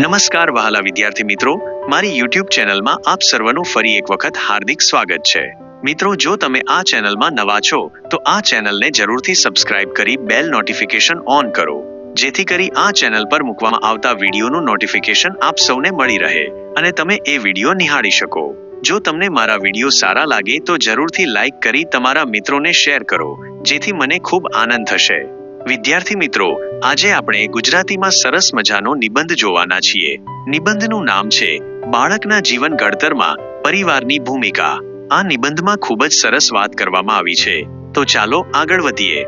નમસ્કાર વહાલા વિદ્યાર્થી મિત્રો, મારી યુટ્યુબ ચેનલમાં આપ સર્વનું ફરી એક વખત હાર્દિક સ્વાગત છે। મિત્રો, જો તમે આ ચેનલમાં નવા છો તો આ ચેનલને જરૂરથી સબસ્ક્રાઇબ કરી બેલ નોટિફિકેશન ઓન કરો, જેથી કરી આ ચેનલ પર મૂકવામાં આવતા વિડીયોનું નોટિફિકેશન આપ સૌને મળી રહે અને તમે એ વિડીયો નિહાળી શકો। જો તમને મારા વિડીયો સારા લાગે તો જરૂરથી લાઇક કરી તમારા મિત્રોને શેર કરો, જેથી મને ખૂબ આનંદ થશે। વિદ્યાર્થી મિત્રો, આજે આપણે ગુજરાતીમાં સરસ મજાનો નિબંધ જોવાના છીએ। નિબંધનું નામ છે બાળકના જીવન ઘડતરમાં પરિવારની ભૂમિકા। આ નિબંધમાં ખૂબ જ સરસ વાત કરવામાં આવી છે, તો ચાલો આગળ વધીએ।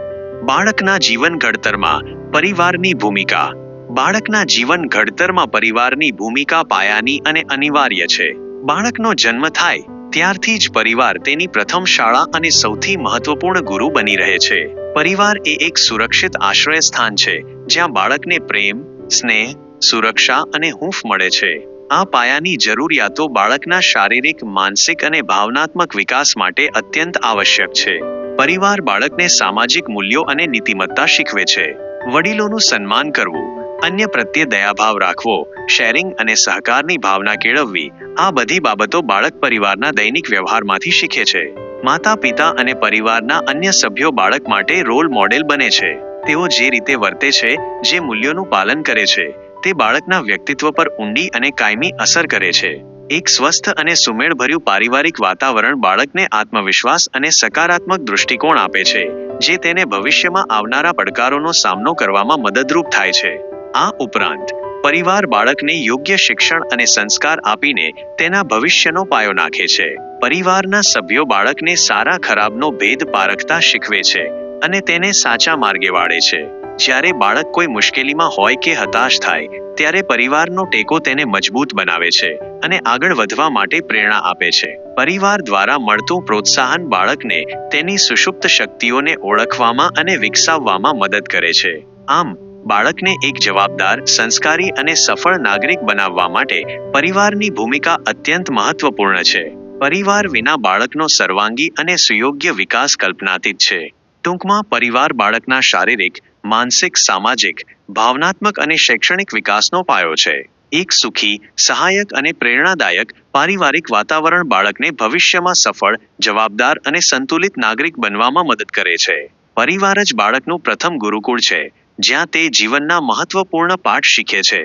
બાળકના જીવન ઘડતરમાં પરિવારની ભૂમિકા। બાળકના જીવન ઘડતરમાં પરિવારની ભૂમિકા પાયાની અને અનિવાર્ય છે। બાળકનો જન્મ થાય ત્યારથી જ પરિવાર તેની પ્રથમ શાળા અને સૌથી મહત્વપૂર્ણ ગુરુ બની રહે છે। પરિવાર એ એક સુરક્ષિત આશ્રય સ્થાન છે, જ્યાં બાળકને પ્રેમ, સ્નેહ, સુરક્ષા અને હૂંફ મળે છે। આ પાયાની જરૂરિયાતો બાળકના શારીરિક, માનસિક અને ભાવનાત્મક વિકાસ માટે અત્યંત આવશ્યક છે। પરિવાર બાળકને સામાજિક મૂલ્યો અને નીતિમત્તા શીખવે છે। વડીલોનું સન્માન કરવું, અન્ય પ્રત્યે દયાભાવ રાખવો, શેરિંગ અને સહકારની ભાવના કેળવવી, આ બધી બાબતો બાળક પરિવારના દૈનિક વ્યવહારમાંથી શીખે છે। માતા પિતા અને પરિવારના અન્ય સભ્યો બાળક માટે રોલ મોડેલ બને છે। તેઓ જે રીતે વર્તે છે, જે મૂલ્યોનું પાલન કરે છે, તે બાળકના વ્યક્તિત્વ પર ઊંડી અને કાયમી અસર કરે છે। એક સ્વસ્થ અને સુમેળભર્યું પારિવારિક વાતાવરણ બાળકને આત્મવિશ્વાસ અને સકારાત્મક દૃષ્ટિકોણ આપે છે, જે તેને ભવિષ્યમાં આવનારા પડકારોનો સામનો કરવામાં મદદરૂપ થાય છે। આ ઉપરાંત પરિવાર બાળકને યોગ્ય શિક્ષણ અને સંસ્કાર આપીને તેના ભવિષ્યનો પાયો નાખે છે। પરિવારના સભ્યો બાળકને સારા ખરાબનો ભેદ પારખતા શીખવે છે અને તેને સાચા માર્ગે વાળે છે। જ્યારે બાળક કોઈ મુશ્કેલીમાં હોય કે હતાશ થાય, ત્યારે પરિવારનો ટેકો તેને મજબૂત બનાવે છે અને આગળ વધવા માટે પ્રેરણા આપે છે। પરિવાર દ્વારા મળતું પ્રોત્સાહન બાળકને તેની સુષુપ્ત શક્તિઓને ઓળખવામાં અને વિકસાવવામાં મદદ કરે છે। આમ, બાળકને એક જવાબદાર, સંસ્કારી અને સફળ નાગરિક બનાવવા માટે પરિવારની ભૂમિકા અત્યંત મહત્વપૂર્ણ છે। પરિવાર વિના બાળકનો સર્વાંગી અને સુયોગ્ય વિકાસ કલ્પનાતીત છે। ટૂંકમાં, પરિવાર બાળકના શારીરિક, માનસિક, સામાજિક, ભાવનાત્મક અને શૈક્ષણિક વિકાસનો પાયો છે। એક સુખી, સહાયક અને પ્રેરણાદાયક પારિવારિક વાતાવરણ બાળકને ભવિષ્યમાં સફળ, જવાબદાર અને સંતુલિત નાગરિક બનવામાં મદદ કરે છે। પરિવાર જ બાળકનું પ્રથમ ગુરુકુળ છે, જ્યાં તે જીવનના મહત્વપૂર્ણ પાઠ શીખે છે।